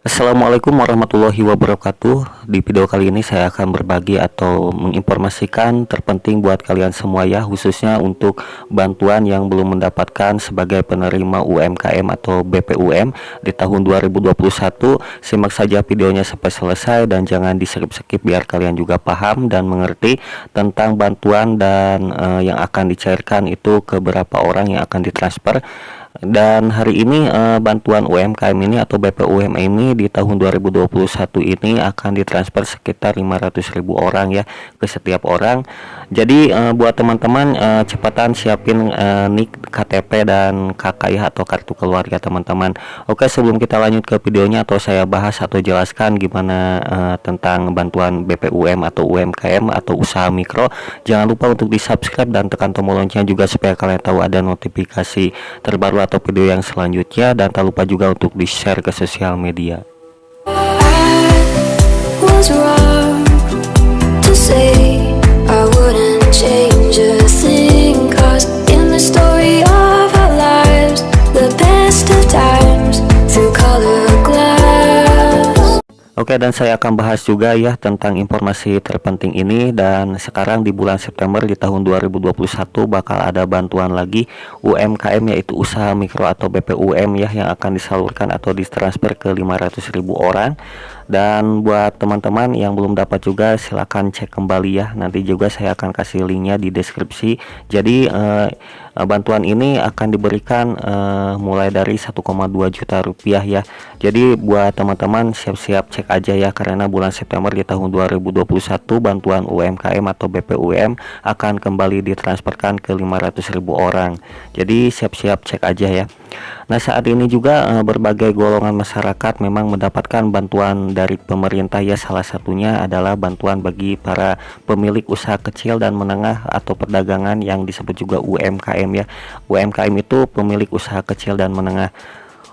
Assalamualaikum warahmatullahi wabarakatuh. Di video kali ini saya akan berbagi atau menginformasikan terpenting buat kalian semua ya, khususnya untuk bantuan yang belum mendapatkan sebagai penerima UMKM atau BPUM di tahun 2021. Simak saja videonya sampai selesai dan jangan di-skip biar kalian juga paham dan mengerti tentang bantuan dan yang akan dicairkan itu ke berapa orang yang akan ditransfer. Dan hari ini bantuan UMKM ini atau BPUM ini di tahun 2021 ini akan ditransfer sekitar 500.000 orang ya ke setiap orang. Jadi buat teman-teman cepatan siapin NIK, KTP dan KK ya, atau kartu keluarga teman-teman. Oke, sebelum kita lanjut ke videonya atau saya bahas atau jelaskan gimana tentang bantuan BPUM atau UMKM atau usaha mikro, jangan lupa untuk di-subscribe dan tekan tombol loncengnya juga supaya kalian tahu ada notifikasi terbaru atau video yang selanjutnya, dan tak lupa juga untuk di-share ke sosial media. Oke, dan saya akan bahas juga ya tentang informasi terpenting ini. Dan sekarang di bulan September di tahun 2021 bakal ada bantuan lagi UMKM, yaitu usaha mikro atau BPUM ya, yang akan disalurkan atau ditransfer ke 500.000 orang. Dan buat teman-teman yang belum dapat juga silahkan cek kembali ya, nanti juga saya akan kasih linknya di deskripsi. Jadi bantuan ini akan diberikan mulai dari 1,2 juta rupiah ya. Jadi buat teman-teman siap-siap cek aja ya, karena bulan September di tahun 2021 bantuan UMKM atau BPUM akan kembali ditransferkan ke 500.000 orang. Jadi siap-siap cek aja ya. Nah, saat ini juga berbagai golongan masyarakat memang mendapatkan bantuan dari pemerintah ya. Salah satunya adalah bantuan bagi para pemilik usaha kecil dan menengah atau perdagangan yang disebut juga UMKM ya. UMKM itu pemilik usaha kecil dan menengah.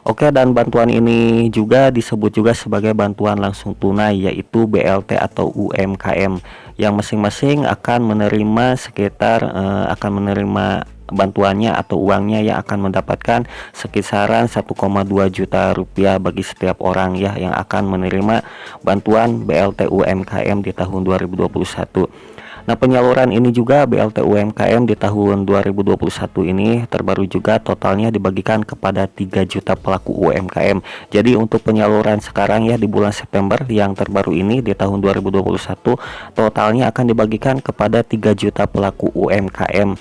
Oke, dan bantuan ini juga disebut juga sebagai bantuan langsung tunai, yaitu BLT atau UMKM, yang masing-masing akan menerima sekitar akan menerima bantuannya atau uangnya yang akan mendapatkan sekisaran 1,2 juta rupiah bagi setiap orang ya yang akan menerima bantuan BLT UMKM di tahun 2021. Nah, penyaluran ini juga BLT UMKM di tahun 2021 ini terbaru juga totalnya dibagikan kepada 3 juta pelaku UMKM. Jadi untuk penyaluran sekarang ya di bulan September yang terbaru ini di tahun 2021 totalnya akan dibagikan kepada 3 juta pelaku UMKM.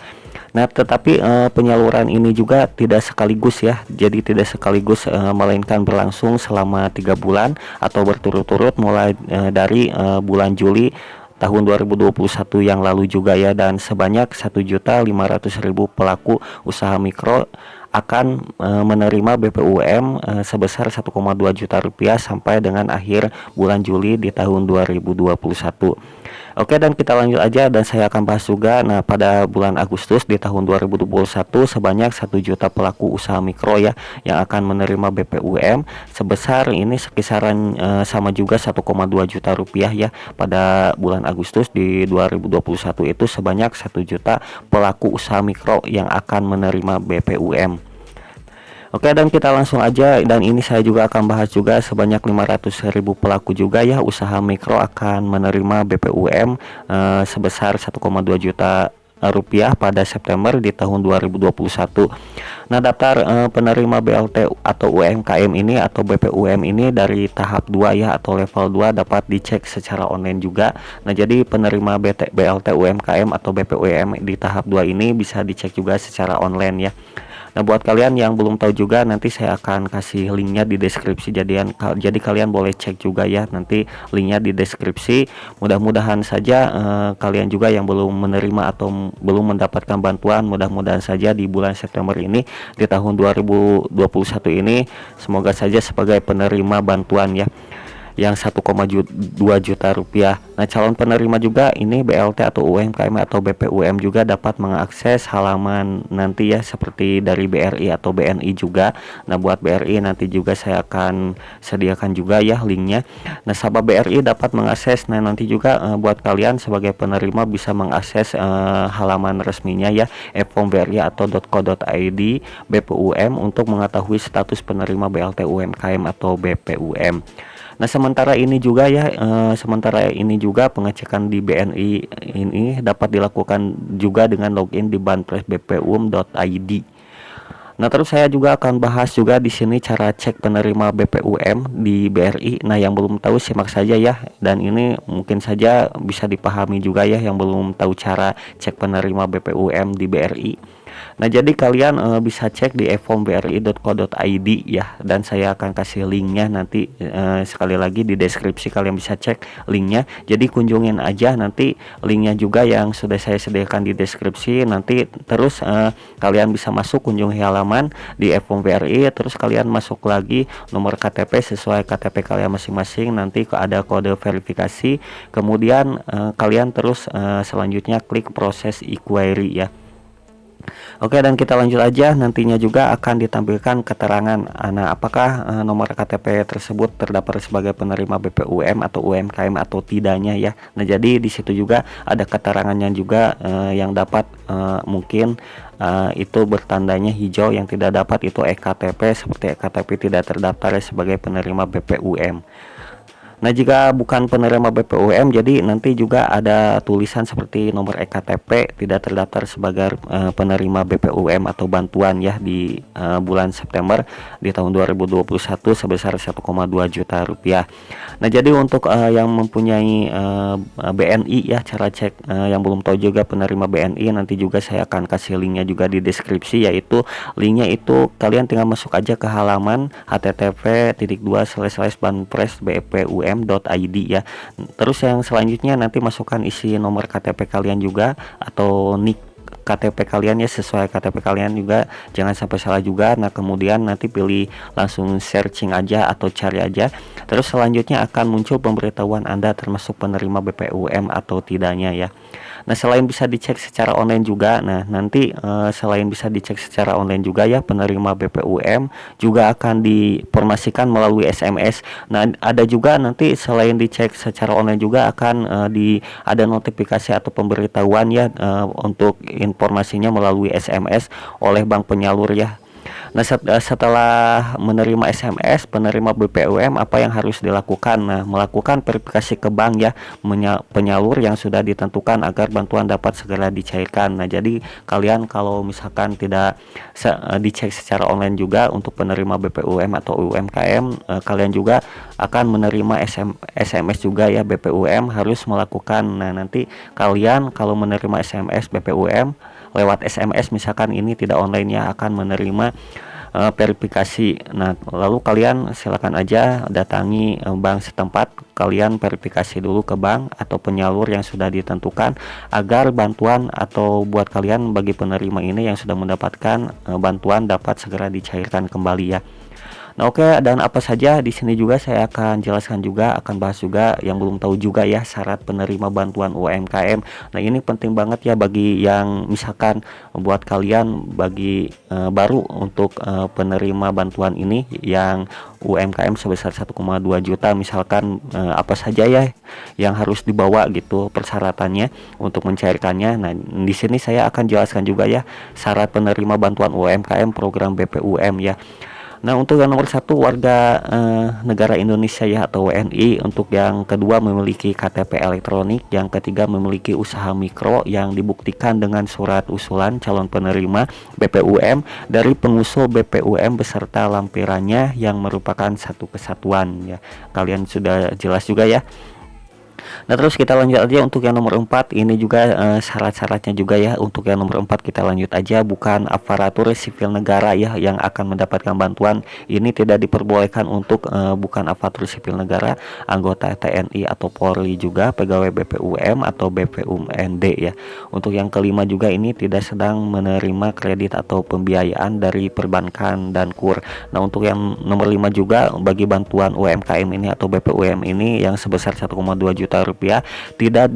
Nah, tetapi penyaluran ini juga tidak sekaligus ya. Jadi tidak sekaligus, melainkan berlangsung selama 3 bulan atau berturut-turut mulai dari bulan Juli tahun 2021 yang lalu juga ya, dan sebanyak 1.500.000 pelaku usaha mikro akan menerima BPUM sebesar 1,2 juta rupiah sampai dengan akhir bulan Juli di tahun 2021. Oke, dan kita lanjut aja dan saya akan bahas juga. Nah, pada bulan Agustus di tahun 2021 sebanyak 1 juta pelaku usaha mikro ya yang akan menerima BPUM sebesar ini sekisaran sama juga 1,2 juta rupiah ya. Pada bulan Agustus di 2021 itu sebanyak 1 juta pelaku usaha mikro yang akan menerima BPUM. Oke, dan kita langsung aja, dan ini saya juga akan bahas juga sebanyak 500.000 pelaku juga ya usaha mikro akan menerima BPUM sebesar 1,2 juta rupiah pada September di tahun 2021. Nah, daftar penerima BLT atau UMKM ini atau BPUM ini dari tahap 2 ya atau level 2 dapat dicek secara online juga. Nah, jadi penerima BLT UMKM atau BPUM di tahap 2 ini bisa dicek juga secara online ya. Nah, buat kalian yang belum tahu juga nanti saya akan kasih linknya di deskripsi, jadi kalian boleh cek juga ya nanti linknya di deskripsi. Mudah-mudahan saja kalian juga yang belum menerima atau belum mendapatkan bantuan, mudah-mudahan saja di bulan September ini di tahun 2021 ini semoga saja sebagai penerima bantuan ya. yang 1,2 juta rupiah. Nah, calon penerima juga ini BLT atau UMKM atau BPUM juga dapat mengakses halaman nanti ya, seperti dari BRI atau BNI juga. Nah, buat BRI nanti juga saya akan sediakan juga ya linknya. Nasabah BRI dapat mengakses. Nah, nanti juga buat kalian sebagai penerima bisa mengakses halaman resminya ya, e-form.bri atau .co.id BPUM untuk mengetahui status penerima BLT UMKM atau BPUM. Nah, sementara ini juga pengecekan di BNI ini dapat dilakukan juga dengan login di banpres.bpum.id. Nah, terus saya juga akan bahas juga di sini cara cek penerima BPUM di BRI. Nah, yang belum tahu simak saja ya, dan ini mungkin saja bisa dipahami juga ya yang belum tahu cara cek penerima BPUM di BRI. Nah, jadi kalian bisa cek di e-form.bri.co.id ya, dan saya akan kasih linknya nanti sekali lagi di deskripsi, kalian bisa cek linknya. Jadi kunjungin aja nanti linknya juga yang sudah saya sediakan di deskripsi. Nanti terus kalian bisa masuk kunjungi halaman di e-form.bri, terus kalian masuk lagi nomor KTP sesuai KTP kalian masing-masing. Nanti ada kode verifikasi, kemudian kalian terus selanjutnya klik proses inquiry ya. Oke, dan kita lanjut aja. Nantinya juga akan ditampilkan keterangan apakah nomor KTP tersebut terdaftar sebagai penerima BPUM atau UMKM atau tidaknya ya. Nah, jadi di situ juga ada keterangannya juga yang dapat mungkin itu bertandanya hijau, yang tidak dapat itu EKTP, seperti EKTP tidak terdaftar sebagai penerima BPUM. Nah, jika bukan penerima BPUM, jadi nanti juga ada tulisan seperti nomor EKTP tidak terdaftar sebagai penerima BPUM atau bantuan ya di bulan September di tahun 2021 sebesar 1,2 juta rupiah. Nah, jadi untuk yang mempunyai BNI ya, cara cek yang belum tahu juga penerima BNI, nanti juga saya akan kasih linknya juga di deskripsi, yaitu linknya itu kalian tinggal masuk aja ke halaman http://banpres.bpum.id ya. Terus yang selanjutnya nanti masukkan isi nomor KTP kalian juga atau NIK KTP kalian ya, sesuai KTP kalian juga, jangan sampai salah juga. Nah, kemudian nanti pilih langsung searching aja atau cari aja. Terus selanjutnya akan muncul pemberitahuan Anda termasuk penerima BPUM atau tidaknya ya. Nah, selain bisa dicek secara online juga, selain bisa dicek secara online juga ya, penerima BPUM juga akan diinformasikan melalui SMS. Nah, ada juga nanti selain dicek secara online juga akan ada notifikasi atau pemberitahuan ya untuk informasinya melalui SMS oleh bank penyalur ya. Nah, setelah menerima SMS penerima BPUM, apa yang harus dilakukan? Nah, melakukan verifikasi ke bank ya, penyalur yang sudah ditentukan agar bantuan dapat segera dicairkan. Nah, jadi kalian kalau misalkan tidak dicek secara online juga untuk penerima BPUM atau UMKM, kalian juga akan menerima SMS juga ya BPUM, harus melakukan. Nah, nanti kalian kalau menerima SMS BPUM lewat SMS misalkan ini tidak online ya, akan menerima verifikasi. Nah, lalu kalian silakan aja datangi bank setempat, kalian verifikasi dulu ke bank atau penyalur yang sudah ditentukan agar bantuan atau buat kalian bagi penerima ini yang sudah mendapatkan bantuan dapat segera dicairkan kembali ya. Nah, oke, dan apa saja di sini juga saya akan jelaskan juga, akan bahas juga yang belum tahu juga ya syarat penerima bantuan UMKM. Nah, ini penting banget ya bagi yang misalkan buat kalian bagi baru untuk penerima bantuan ini yang UMKM sebesar 1,2 juta misalkan, apa saja ya yang harus dibawa gitu persyaratannya untuk mencairkannya. Nah, di sini saya akan jelaskan juga ya syarat penerima bantuan UMKM program BPUM ya. Nah, untuk yang nomor satu warga negara Indonesia ya atau WNI, untuk yang kedua memiliki KTP elektronik, yang ketiga memiliki usaha mikro yang dibuktikan dengan surat usulan calon penerima BPUM dari pengusul BPUM beserta lampirannya yang merupakan satu kesatuan ya. Kalian sudah jelas juga ya. Nah, terus kita lanjut aja untuk yang nomor 4 ini juga syarat-syaratnya juga ya. Untuk yang nomor 4 kita lanjut aja, bukan aparatur sipil negara ya yang akan mendapatkan bantuan. Ini tidak diperbolehkan untuk bukan aparatur sipil negara, anggota TNI atau Polri juga, pegawai BPUM atau BPUMD ya. Untuk yang kelima juga ini tidak sedang menerima kredit atau pembiayaan dari perbankan dan KUR. Nah, untuk yang nomor 5 juga bagi bantuan UMKM ini atau BPUM ini yang sebesar 1,2 juta rupiah tidak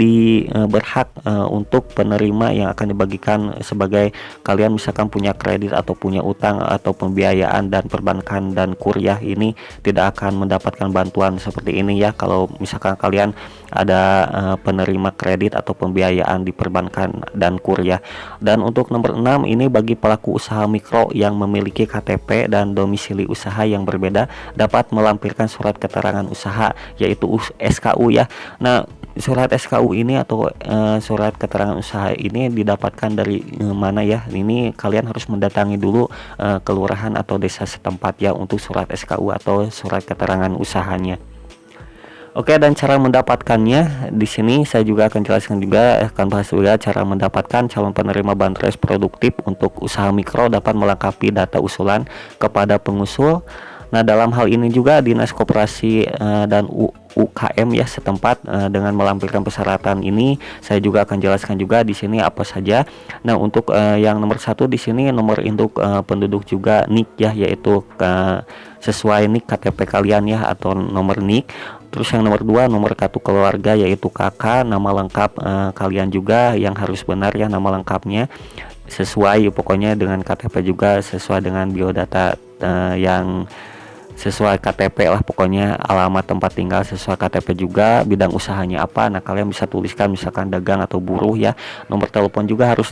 berhak untuk penerima yang akan dibagikan sebagai kalian misalkan punya kredit atau punya utang atau pembiayaan dan perbankan dan KUR ya, ini tidak akan mendapatkan bantuan seperti ini ya kalau misalkan kalian ada penerima kredit atau pembiayaan di perbankan dan KUR ya. Dan untuk nomor 6 ini bagi pelaku usaha mikro yang memiliki KTP dan domisili usaha yang berbeda dapat melampirkan surat keterangan usaha yaitu SKU ya. Nah, surat SKU ini atau surat keterangan usaha ini didapatkan dari mana ya? Ini kalian harus mendatangi dulu kelurahan atau desa setempat ya untuk surat SKU atau surat keterangan usahanya. Oke, dan cara mendapatkannya di sini saya juga akan jelaskan juga, akan bahas juga cara mendapatkan. Calon penerima bantuan produktif untuk usaha mikro dapat melengkapi data usulan kepada pengusul. Nah, dalam hal ini juga Dinas Koperasi dan UKM ya setempat dengan melampirkan persyaratan ini saya juga akan jelaskan juga di sini apa saja. Nah, untuk yang nomor 1 di sini nomor induk penduduk juga NIK ya, yaitu sesuai NIK KTP kalian ya atau nomor NIK. Terus yang nomor 2 nomor kartu keluarga yaitu KK, nama lengkap kalian juga yang harus benar ya, nama lengkapnya sesuai pokoknya dengan KTP juga sesuai dengan biodata yang sesuai KTP lah, pokoknya alamat tempat tinggal sesuai KTP juga, bidang usahanya apa. Nah, kalian bisa tuliskan misalkan dagang atau buruh ya. Nomor telepon juga harus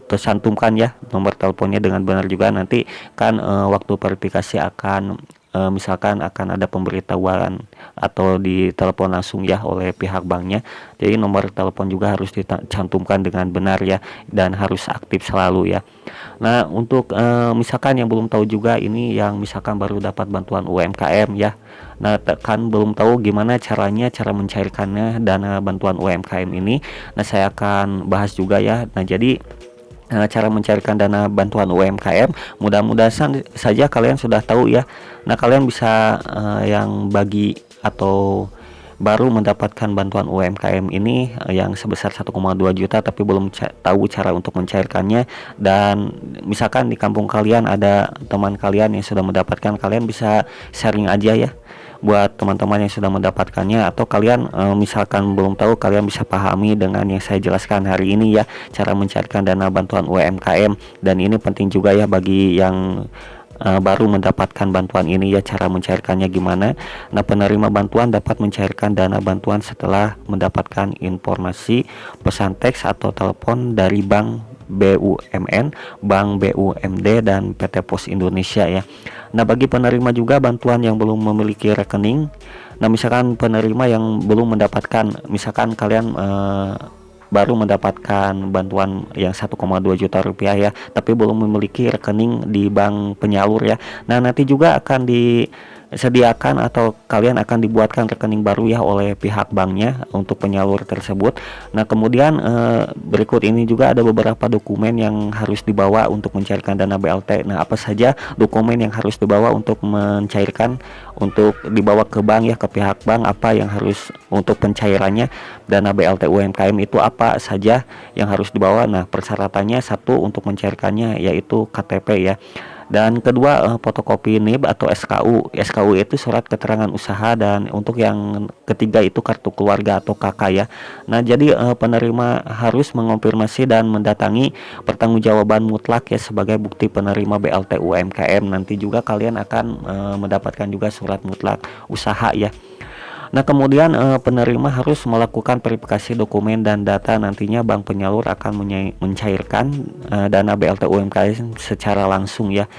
tercantumkan ya nomor teleponnya dengan benar juga. Nanti kan waktu verifikasi akan misalkan akan ada pemberitahuan atau di telepon langsung ya oleh pihak banknya. Jadi nomor telepon juga harus dicantumkan dengan benar ya dan harus aktif selalu ya. Nah, untuk misalkan yang belum tahu juga ini yang misalkan baru dapat bantuan UMKM ya. Nah, kan belum tahu gimana caranya, cara mencairkannya dana bantuan UMKM ini. Nah, saya akan bahas juga ya. Nah, jadi cara mencairkan dana bantuan UMKM mudah-mudahan saja kalian sudah tahu ya. Nah, kalian bisa yang bagi atau baru mendapatkan bantuan UMKM ini yang sebesar 1,2 juta tapi belum tahu cara untuk mencairkannya, dan misalkan di kampung kalian ada teman kalian yang sudah mendapatkan, kalian bisa sharing aja ya buat teman-teman yang sudah mendapatkannya, atau kalian misalkan belum tahu, kalian bisa pahami dengan yang saya jelaskan hari ini ya, cara mencairkan dana bantuan UMKM. Dan ini penting juga ya bagi yang baru mendapatkan bantuan ini ya, cara mencairkannya gimana. Nah, penerima bantuan dapat mencairkan dana bantuan setelah mendapatkan informasi pesan teks atau telepon dari Bank BUMN, Bank BUMD dan PT Pos Indonesia ya. Nah, bagi penerima juga bantuan yang belum memiliki rekening, nah misalkan penerima yang belum mendapatkan, misalkan kalian baru mendapatkan bantuan yang 1,2 juta rupiah ya, tapi belum memiliki rekening di bank penyalur ya. Nah, nanti juga akan disediakan atau kalian akan dibuatkan rekening baru ya oleh pihak banknya untuk penyalur tersebut. Nah, kemudian berikut ini juga ada beberapa dokumen yang harus dibawa untuk mencairkan dana BLT. Nah, apa saja dokumen yang harus dibawa untuk mencairkan, untuk dibawa ke bank ya, ke pihak bank, apa yang harus untuk pencairannya dana BLT UMKM itu apa saja yang harus dibawa. Nah, persyaratannya satu untuk mencairkannya yaitu KTP ya. Dan kedua fotokopi NIB atau SKU. SKU itu surat keterangan usaha, dan untuk yang ketiga itu kartu keluarga atau KK ya. Nah, jadi penerima harus mengonfirmasi dan mendatangi pertanggungjawaban mutlak ya sebagai bukti penerima BLT UMKM. Nanti juga kalian akan mendapatkan juga surat mutlak usaha ya. Nah, kemudian penerima harus melakukan verifikasi dokumen dan data. Nantinya bank penyalur akan mencairkan dana BLT UMKM secara langsung ya.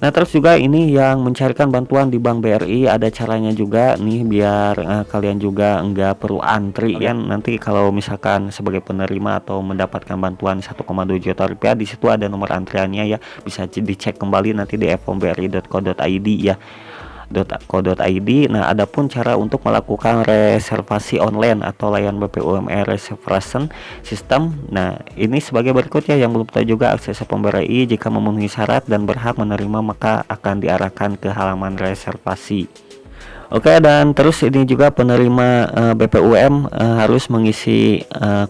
Nah, terus juga ini yang mencairkan bantuan di Bank BRI ada caranya juga nih, biar kalian juga enggak perlu antri ya. Nanti kalau misalkan sebagai penerima atau mendapatkan bantuan 1,2 juta rupiah, di situ ada nomor antriannya ya, bisa dicek kembali nanti di fmbri.co.id ya. .co.id. Nah, adapun cara untuk melakukan reservasi online atau layanan BPUMR reservation system. Nah, ini sebagai berikut ya. Yang belum tahu juga akses pemberi jika memenuhi syarat dan berhak menerima maka akan diarahkan ke halaman reservasi. Oke, dan terus ini juga penerima BPUM harus mengisi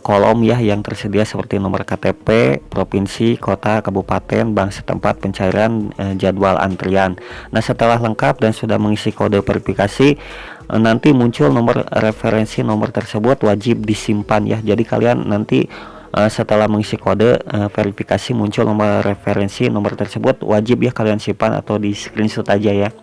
kolom ya yang tersedia seperti nomor KTP, provinsi, kota, kabupaten, bank setempat, pencairan, jadwal antrian. Nah, setelah lengkap dan sudah mengisi kode verifikasi, nanti muncul nomor referensi. Nomor tersebut wajib disimpan ya. Jadi kalian nanti setelah mengisi kode verifikasi muncul nomor referensi, nomor tersebut wajib ya kalian simpan atau di screenshot aja ya.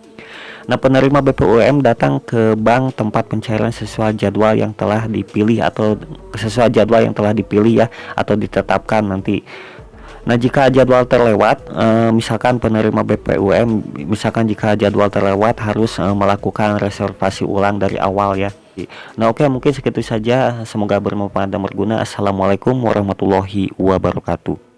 Nah, penerima BPUM datang ke bank tempat pencairan sesuai jadwal yang telah dipilih atau sesuai jadwal yang telah dipilih ya atau ditetapkan nanti. Nah, jika jadwal terlewat, misalkan penerima BPUM, misalkan jika jadwal terlewat harus melakukan reservasi ulang dari awal ya. Nah, oke, mungkin segitu saja. Semoga bermanfaat dan berguna. Assalamualaikum warahmatullahi wabarakatuh.